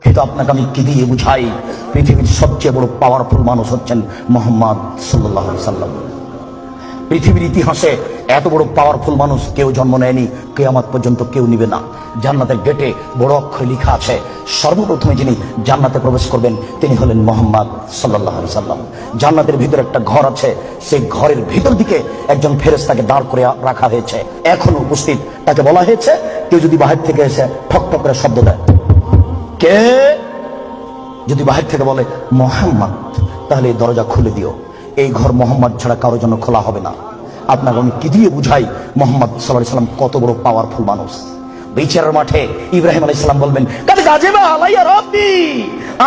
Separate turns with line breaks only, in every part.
কিন্তু আপনাকে আমি কি দিয়ে বুঝাই? পৃথিবীর সবচেয়ে বড় পাওয়ারফুল মানুষ হচ্ছেন মুহাম্মদ সাল্লাল্লাহু আলাইহি সাল্লাম। পৃথিবীর ইতিহাসে এত বড় পাওয়ারফুল মানুষ কেউ জন্ম নেয়নি, কিয়ামত পর্যন্ত কেউ নিবে না। জান্নাতের গেটে বড় অক্ষরে লেখা আছে, সর্বপ্রথমে যিনি জান্নাতে প্রবেশ করবেন তিনি হলেন মুহাম্মদ সাল্লাল্লাহু আলাইহি সাল্লাম। জান্নাতের ভিতরে একটা ঘর আছে, সেই ঘরের ভিতর দিকে একজন ফেরেশতাকে দাঁড় করে রাখা হয়েছে, এখনো উপস্থিত। তাকে বলা হয়েছে, কেউ যদি বাহির থেকে এসে ঠক ঠক করে শব্দ দেয়, কে যদি বাহির থেকে বলে মুহাম্মদ, তাহলে এই দরজা খুলে দিও। এই ঘর মোহাম্মদ ছাড়া কারোর জন্য খোলা হবে না। আপনাকে আমি কি দিয়ে বুঝাই মুহাম্মদ সাল্লাল্লাহু আলাইহি সাল্লাম কত বড় পাওয়ারফুল মানুষ? বিচারের মাঠে ইব্রাহিম আলাইহিস সালাম বলবেন, কাদ গাজিবা আলাইয়া রাব্বি,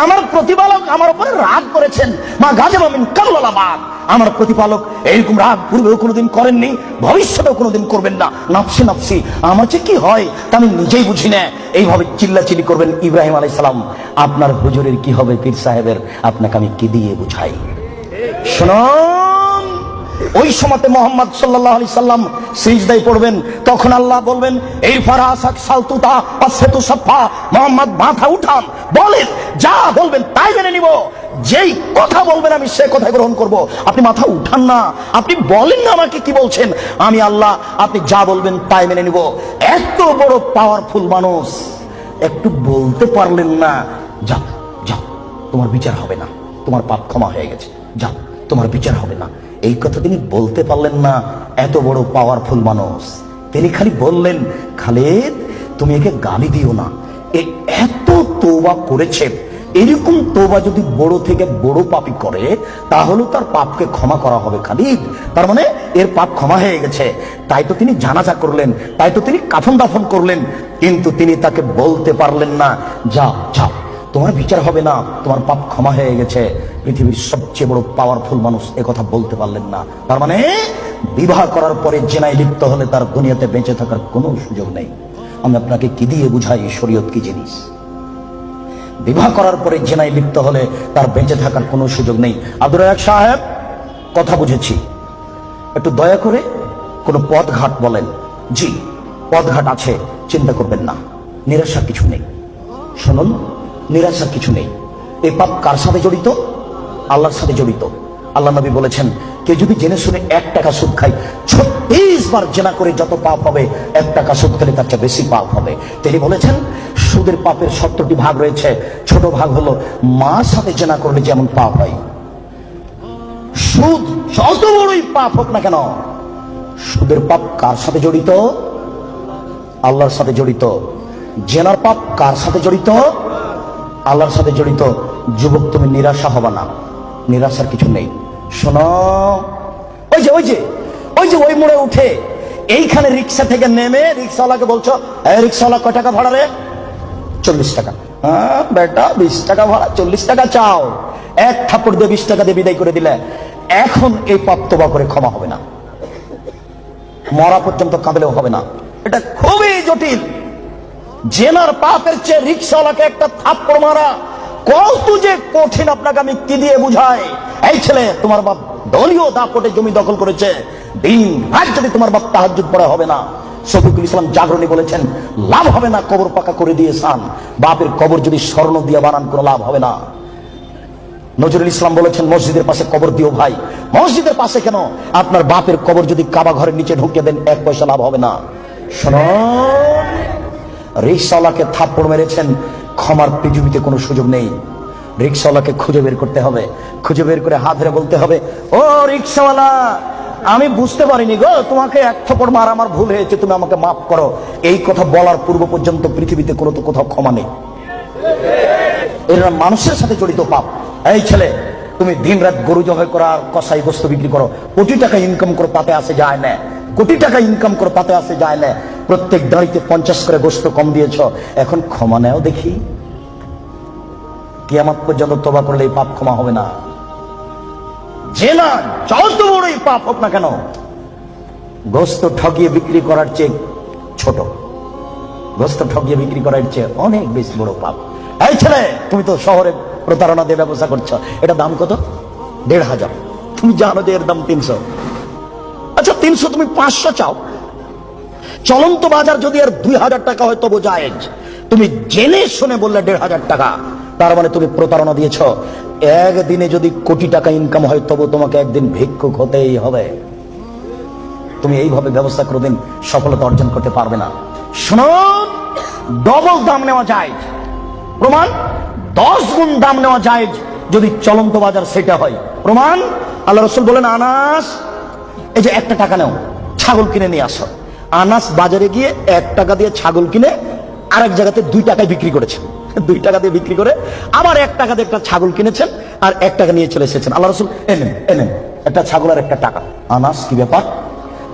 আমার প্রতিপালক আমার উপরে রাগ করেছেন। মা গাজিবা মিন কাবলালাবাদ, আমার প্রতিপালক এরকম রাগ পূর্বেও কোনোদিন করেননি, ভবিষ্যতেও কোনোদিন করবেন না। নাফসি নাফসি, আমার যে কি হয় তা আমি নিজেই বুঝি না। এইভাবে চিল্লাচিল্লি করবেন ইব্রাহিম আলাইহিস সালাম। আপনার হুজুরের কি হবে পীর সাহেবের? আপনাকে আমি কি দিয়ে বুঝাই? শুনুন, ওই সময়তে মুহাম্মদ সাল্লাল্লাহু আলাইহি সাল্লাম সিজদায় পড়বেন, তখন আল্লাহ বলবেন, এই ফারাসাক সালতুতা আসফাতু সাফা, মুহাম্মদ মাথা উঠান, বলেন যা বলবেন তাই মেনে নিব। যেই কথা বলবেন আমি সে কথা গ্রহণ করব। আপনি মাথা উঠান না, আপনি বলেন না আমাকে কি বলছেন, আমি আল্লাহ, আপনি যা বলবেন তাই মেনে নিব। এত বড় পাওয়ারফুল মানুষ একটু বলতে পারলেন না, যাও যাও তোমার বিচার হবে না, তোমার পাপ ক্ষমা হয়ে গেছে, যাও তোমার বিচার হবে না, এই কথা তিনি বলতে পারলেন না। এত বড় পাওয়ারফুল মানুষ, তিনি খালি বললেন, খালিদ তুমি একে গালি দিও না, এ এত তওবা করেছে। এরকম তওবা যদি বড় থেকে বড় পাপী করে তাহলে তার পাপকে ক্ষমা করা হবে খালিদ। তার মানে এর পাপ ক্ষমা হয়ে গেছে, তাই তো তিনি জানাজা করলেন, তাই তো তিনি কাফন দাফন করলেন। কিন্তু তিনি তাকে বলতে পারলেন না, যাও যাও তোমার বিচার হবে না, তোমার পাপ ক্ষমা হয়ে গেছে। পৃথিবীর সবচেয়ে বড় পাওয়ারফুল মানুষ একথা বলতে পারলেন না। তার মানে বিবাহ করার পরে জেনায় লিপ্ত হলে তার দুনিয়াতে বেঁচে থাকার কোনো সুযোগ নেই। আমি আপনাকে কি দিয়ে বুঝাই শরীয়ত কি জিনিস? বিবাহ করার পরে জেনায় লিপ্ত হলে তার বেঁচে থাকার কোনো সুযোগ নেই। আব্দুর রাজ্জাক সাহেব, কথা বুঝেছি, একটু দয়া করে কোনো পথঘাট বলেন। জি, পথঘাট আছে, চিন্তা করবেন না, নিরাশা কিছু নেই। শুনুন, নিরাশা কিছু নেই। এই পাপ কার সাথে জড়িত? আল্লাহর সাথে জড়িত। আল্লাহ নবী বলেছেন, কে যদি জেনে শুনে 1 টাকা সুদ খায়, 36 বার জেনা করে যত পাপ হবে, 1 টাকা সুদ খেলে তার চেয়ে বেশি পাপ হবে। তিনি বলেছেন, সুদের পাপের 70টি ভাগ রয়েছে। ছোট ভাগ হলো মার সাথে জেনা করলে যেমন পাপ হয়। সুদ যত বড়ই পাপ হোক না কেন, সুদের পাপ কার সাথে জড়িত? আল্লাহর সাথে জড়িত। জেনার পাপ কার সাথে জড়িত? আল্লাহর সাথে জড়িত। যুবক, তুমি নিরাশা হবে না, নিরাশার কিছু নেই। শোনো, ওই যে ওই যে ওই যে ওই মোড়ে উঠে এইখানে রিক্সা থেকে নেমে রিক্সাওয়ালাকে বলছো, এই রিক্সাওয়ালা কয় টাকা ভাড়া রে? 40 টাকা। হ্যাঁ বেটা, 20 টাকা ভাড়া, 40 টাকা চাও। এক থাপ্পড় দিয়ে 20 টাকা দিয়ে বিদায় করে দিলে। এখন এই পাপ তওবা করে ক্ষমা হবে না, মরা পর্যন্ত কাঁদলেও হবে না। এটা খুবই জটিল। জেনার পাপের চেয়ে রিক্সাওয়ালাকে একটা থাপ্পড় মারা কত যে কঠিন, আপনাকে আমি কি দিয়ে বুঝাই? এই ছেলে, তোমার বাপ দলীয় দাপটে জমি দখল করেছে, দিন রাত যদি তোমার বাপ তাহাজ্জুদ পড়া হবে না। শফিকুল ইসলাম জাগরণী বলেছেন, লাভ হবে না কবর পাকা করে দিয়েছেন, বাপের কবর যদি স্বর্ণ দিয়ে বানান কোনো লাভ হবে না। নজরুল ইসলাম বলেছেন, মসজিদের পাশে কবর দিও ভাই। মসজিদের পাশে কেন, আপনার বাপের কবর যদি কাবা ঘরের নিচে ঢুকিয়ে দেন 1 পয়সা লাভ হবে না। শুনুন, রিক্সাওয়ালাকে থাপ্পড় মেরেছেন, ক্ষমার পৃথিবীতে কোনো সুযোগ নেই। রিক্সাওয়ালাকে খুঁজে বের করতে হবে, খুঁজে বের করে হাত ধরে বলতে হবে, ও রিক্সাওয়ালা, আমি বুঝতে পারিনি গো, তোমাকে 1 থাপ্পড় মারা আমার ভুল হয়েছে, তুমি আমাকে মাফ করো। এই কথা বলার পূর্ব পর্যন্ত পৃথিবীতে কোনো তো কোথাও ক্ষমা নেই। এরা মানুষের সাথে জড়িত পাপ। এই ছেলে, তুমি দিন রাত গরু জবাই করা আর কসাই গোস্ত বিক্রি করো, কোটি টাকা ইনকাম করো, তাতে আসে যায় না। কোটি টাকা ইনকাম করো, তাতে আসে যায় না। প্রত্যেক দাঁড়িতে 50 করে গোস্ত কম দিয়েছ, এখন ক্ষমা নেও দেখি। কিয়ামত পর্যন্ত তওবা করলে এই পাপ ক্ষমা হবে না। জেনা যত বড়ই পাপ হোক না কেন, গোস্ত ঠকিয়ে বিক্রি করার চেয়ে ছোট, গোস্ত ঠকিয়ে বিক্রি করার চেয়ে অনেক বেশি বড় পাপ। এই ছেলে, তুমি তো শহরে প্রতারণা দিয়ে ব্যবসা করছো, এটা দাম কত? 1500। তুমি জানো যে এর দাম 300। আচ্ছা 300, তুমি 500 চাও। চলন্ত বাজার যদি এর 2000 টাকা হয় তবু জায়েজ। তুমি জেনে শুনে বললে 1,500 টাকা, তার মানে তুমি প্রতারণা দিয়েছ। একদিনে যদি কোটি টাকা ইনকাম হয় তবু তোমাকে একদিন ভিক্ষুক হতেই হবে। তুমি এইভাবে ব্যবস্থা কোনোদিন সফলতা অর্জন করতে পারবে না। শুনুন, ডবল দাম নেওয়া যায়, প্রমাণ 10 গুণ দাম নেওয়া যায় যদি চলন্ত বাজার সেটা হয়। প্রমাণ আল্লাহ রাসূল বলেন, আনাস এই যে 1 টাকা নাও, ছাগল কিনে নিয়ে আসো। আনাস বাজারে গিয়ে 1 টাকা দিয়ে ছাগল কিনে আরেক জায়গাতে 2 টাকায় বিক্রি করেছেন। 2 টাকা দিয়ে বিক্রি করে আবার 1 টাকা দিয়ে একটা ছাগল কিনেছেন আর 1 টাকা নিয়ে চলে এসেছেন। আল্লাহ রাসূল এনেন একটা ছাগল আর 1 টাকা। আনাস কি ব্যাপার,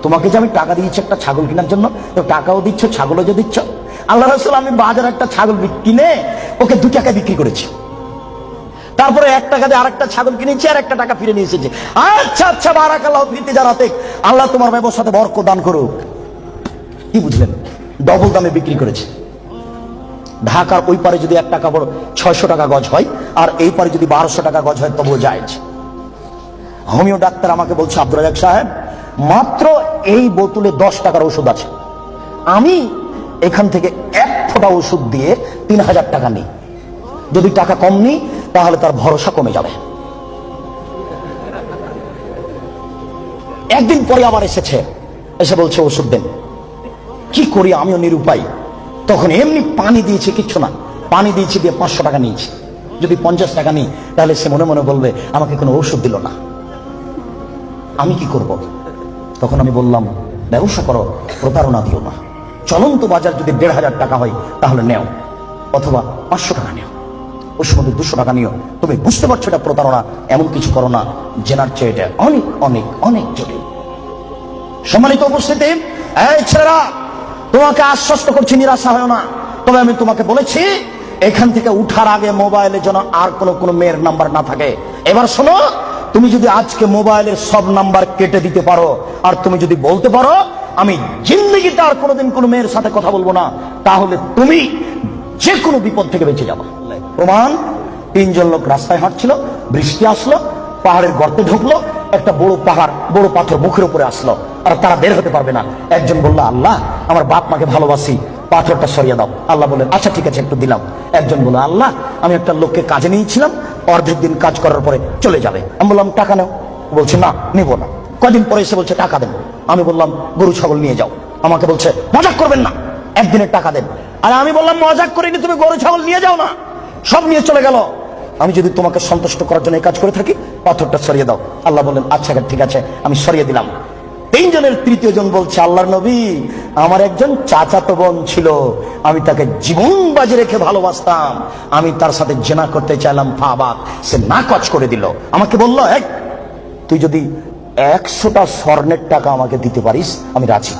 তোমাকে যে আমি টাকা দিয়েছি একটা ছাগল কেনার জন্য, তো টাকাও দিচ্ছ ছাগলও যে দিচ্ছ। আল্লাহ রাসূল, আমি বাজারে একটা ছাগল কিনে ওকে 2 টাকায় বিক্রি করেছি, তারপরে 1 টাকা দিয়ে আরেকটা ছাগল কিনেছি আর 1 টাকা ফিরে নিয়ে এসেছি। আচ্ছা বারাকাল্লাহু ফি তিজারাতিক, আল্লাহ তোমার ব্যবসাতে বরকত দান করুক। কি বুঝলেন? ডবল দামে বিক্রি করেছে। ঢাকার ওই পারে যদি 1 টাকা বড় 600 টাকা গজ হয় আর এই পারে যদি 1200 টাকা গজ হয় তবুও জায়েজ। হোমিও ডাক্তার আমাকে বলছে, আব্দুর রাজ্জাক সাহেব, মাত্র এই বোতলে 10 টাকার ওষুধ আছে, আমি এখান থেকে 1 ফোঁটা ওষুধ দিয়ে 3000 টাকা নিই। যদি টাকা কম নিই তাহলে তার ভরসা কমে যাবে। একদিন পরে আবার এসে বলছে ওষুধ দেন। কি করি, আমিও নিরুপায়। তখন এমনি পানি দিয়েছে, কিচ্ছু না, পানি দিয়েছি দিয়ে 500 টাকা নিয়েছি। যদি 50 টাকা নিই তাহলে সে মনে মনে বলবে আমাকে কোনো ওষুধ দিল না, আমি কি করব? তখন আমি বললাম, ব্যবসা করো, প্রতারণা দিও না। চলন্ত বাজার যদি 1,500 টাকা হয় তাহলে নেও, অথবা 500 টাকা নেও, ওর মধ্যে 200 টাকা নিও। তুমি বুঝতে পারছো এটা প্রতারণা, এমন কিছু করো না, জেনার চেয়ে এটা অনেক অনেক অনেক জটিল। সম্মানিত উপস্থিতি, এই ছেলেরা, তোমাকে আশ্বস্ত করছি, নিরাশা হয় না। তবে আমি তোমাকে বলেছি, এখান থেকে উঠার আগে মোবাইলে যেন আর কোনো মেয়ের নাম্বার না থাকে। এবার শোনো, তুমি যদি আজকে মোবাইলের সব নাম্বার কেটে দিতে পারো আর তুমি যদি বলতে পারো আমি জিন্দেগিতে আর কোনোদিন কোনো মেয়ের সাথে কথা বলবো না, তাহলে তুমি যে কোনো বিপদ থেকে বেঁচে যাবা। প্রমাণ, 3 জন লোক রাস্তায় হাঁটছিল, বৃষ্টি আসলো, পাহাড়ের গর্তে ঢুকলো, একটা বড় পাথর মুখের উপরে আসলো আর তারা বের হতে পারবে না। একজন বলল, আল্লাহ, আমার বাপ মাকে ভালোবাসি, পাথরটা সরিয়ে দাও। আল্লাহ বললেন, আচ্ছা ঠিক আছে, একটু দিলাম। একজন বলল, আল্লাহ, আমি একটা লোককে কাজে নিয়েছিলাম, অর্ধেক দিন কাজ করার পরে চলে যাবে। আমি বললাম, টাকা নেও। বলছে, না, নিব না। কদিন পরে এসে বলছে, টাকা দেন। আমি বললাম, গরু ছাগল নিয়ে যাও। আমাকে বলছে, মজাক করবেন না, একদিনের টাকা দেন। আর আমি বললাম, মজাক করিনি, তুমি গরু ছাগল নিয়ে যাও না। সব নিয়ে চলে গেল। আমি যদি তোমাকে সন্তুষ্ট করার জন্য এই কাজ করে থাকি, পাথরটা সরিয়ে দাও। আল্লাহ বললেন, আচ্ছা ঠিক আছে, আমি সরিয়ে দিলাম। 3 জনের তৃতীয় জন বলছে, আল্লাহর নবী, আমার একজন চাচাতো বোন ছিল, আমি তাকে জীবন বাজি রেখে ভালোবাসতাম, আমি তার সাথে জেনা করতে চাইলাম, ফাবাক, সে নাকচ করে দিল। আমাকে বলল, তুই যদি 100টা স্বর্ণের টাকা আমাকে দিতে পারিস আমি রাজি।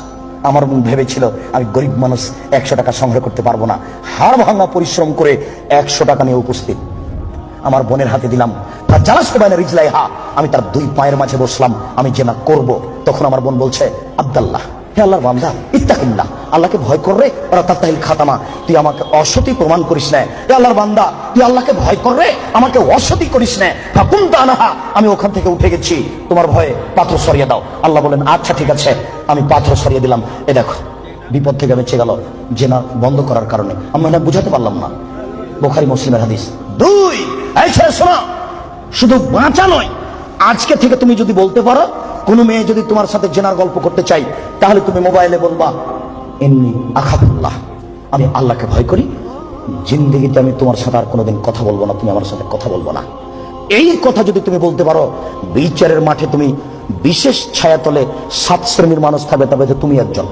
আমার মন ভেবেছিল আমি গরিব মানুষ, 100 টাকা সংগ্রহ করতে পারবো না। হাড় ভাঙা পরিশ্রম করে 100 টাকা নিয়ে উপস্থিত আমার বোনের হাতে দিলাম। তার জালাসতে বাইনা রিজলাইহা, আমি তার 2 পায়ের মাঝে বসলাম, আমি জেনা করব। তখন আমার বোন বলছে, আব্দুল্লাহ, হে আল্লাহর বান্দা, ইত্তাকিল্লাহ, আল্লাহকে ভয় কররে, ওরা তাতাহিল খাতামা, তুই আমাকে অসতী প্রমাণ করিস না। হে আল্লাহর বান্দা, তুই আল্লাহকে ভয় কররে, আমাকে অসতী করিস না। ফাকুম তানাহা, আমি ওখান থেকে উঠে গেছি, তোমার ভয়ে পাথর সরিয়ে দাও। আল্লাহ বলেন, আচ্ছা ঠিক আছে, আমি পাথর সরিয়ে দিলাম। এ দেখো, বিপদ থেকে বেঁচে গেল জেনা বন্ধ করার কারণে। আমি না বুঝাতে পারলাম না, বুখারী মুসলিমের হাদিস। 2, এই ছেলে শোনো, শুধু বাঁচা নয়, আজকে থেকে তুমি যদি বলতে পারো কোন মেয়ে যদি তোমার সাথে জেনার গল্প করতে চাই, তাহলে তুমি মোবাইলে বলবা, ইন্নী আখাফুল্লাহ, আমি আল্লাহকে ভয় করি, জিন্দেগিতে আমি তোমার সাথে আর কোনোদিন কথা বলবো না, তুমি আমার সাথে কথা বলবো না। এই কথা যদি তুমি বলতে পারো, বিচারের মাঠে তুমি বিশেষ ছায়াতলে 7 শ্রেণীর মানুষ থাকবে, তবে তুমি একজন।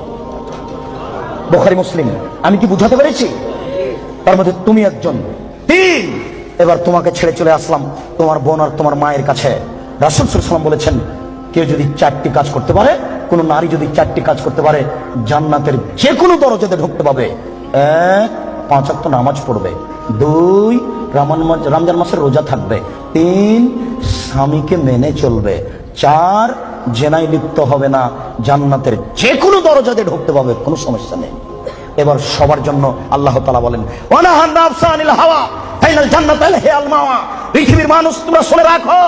বুখারী মুসলিম। আমি কি বুঝাতে পেরেছি? তার মধ্যে তুমি একজন। 3, এবার তোমাকে ছেড়ে চলে আসলাম তোমার বোন আর তোমার মায়ের কাছে। রাসূল সাল্লাল্লাহু আলাইহি ওয়াসাল্লাম বলেছেন, কেউ যদি 4টি কাজ করতে পারে, কোন নারী যদি 4টি কাজ করতে পারে, জান্নাতের যে কোনো দরজাতে ঢুকতে পাবে। 1, 5 ওয়াক্ত নামাজ পড়বে। 2, রমজান মাসের রোজা থাকবে। 3, স্বামীকে মেনে চলবে। 4, জেনায় লিপ্ত হবে না, জান্নাতের যে কোনো দরজাতে ঢুকতে পাবে, কোনো সমস্যা নেই। এবার সবার জন্য আল্লাহ তাআলা বলেন, ওয়ানাহান নাফসা আনিল হাওয়া ফাইনাল জান্নাতাল হিয়াল মাওয়া। পৃথিবীর মানুষ, তোমরা শুনে রাখো,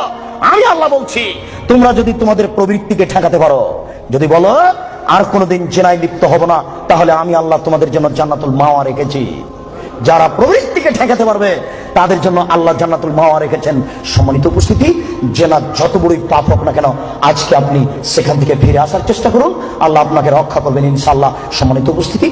আমি আল্লাহ বলছি, তোমরা যদি তোমাদের প্রবৃত্তিকে ঠেকাতে পারো, যদি বলো আর কোনোদিন জেনায় লিপ্ত হব না, তাহলে আমি আল্লাহ তোমাদের জন্য জান্নাতুল মাওয়া রেখেছি। যারা প্রবৃত্তিকে ঠেকাতে পারবে তাদের জন্য আল্লাহ জান্নাতুল মাওয়া রেখেছেন। সম্মানিত উপস্থিতি, জেনা যত বড়ই পাপ হোক না কেন, আজকে আপনি সেখান থেকে ফিরে আসার চেষ্টা করুন, আল্লাহ আপনাকে রক্ষা করবেন ইনশাআল্লাহ। সম্মানিত উপস্থিতি,